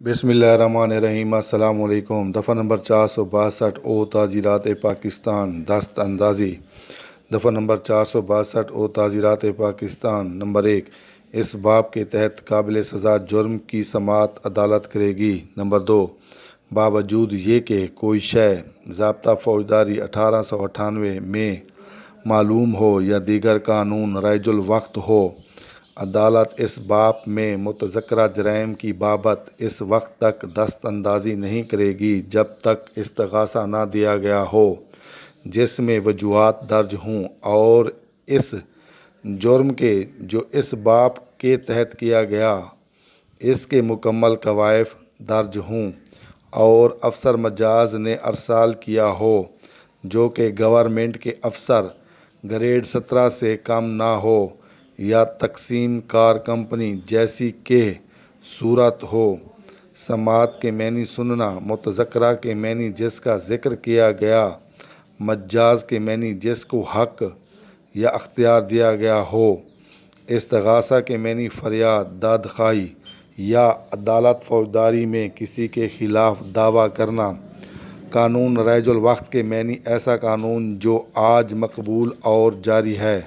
बिस्मिल्लाहिर्रहमानिर्रहीम। अस्सलाम वालेकुम। दफ़ा नंबर 462 ओ ताज़ीरात पाकिस्तान दस्त अंदाज़ी। दफ़ा नंबर 462 ओ ताज़ीरात पाकिस्तान। नंबर 1, इस बाब के तहत काबिल सज़ा जुर्म की समाअत अदालत करेगी। नंबर 2, बावजूद ये कि कोई शय ज़ाब्ता फ़ौजदारी 1898 में मालूम हो या दीगर कानून राइजुल वक्त हो, अदालत इस बाब में मुतज़क्करा जराइम की बाबत इस वक्त तक दस्त अंदाज़ी नहीं करेगी जब तक इस्तग़ासा न दिया गया हो जिसमें वजूहात दर्ज हों, और इस जुर्म के जो इस बाब के तहत किया गया इसके मुकम्मल कवायफ दर्ज हों, और अफसर मजाज ने अरसाल किया हो जो कि गवर्नमेंट के अफसर ग्रेड 17 से कम ना हो, या तकसीम कार कंपनी जैसी के सूरत हो। समाअत के मैनी सुनना, मुतज़क्करा के मैनी जिसका ज़िक्र किया गया, मज्जाज के मैनी जिसको हक या अख्तियार दिया गया हो, इस्तग़ासा के मैनी फरियाद दादखाई या अदालत फ़ौजदारी में किसी के ख़िलाफ़ दावा करना। कानून राइजुल वक्त के मैनी ऐसा कानून जो आज मकबूल और जारी है।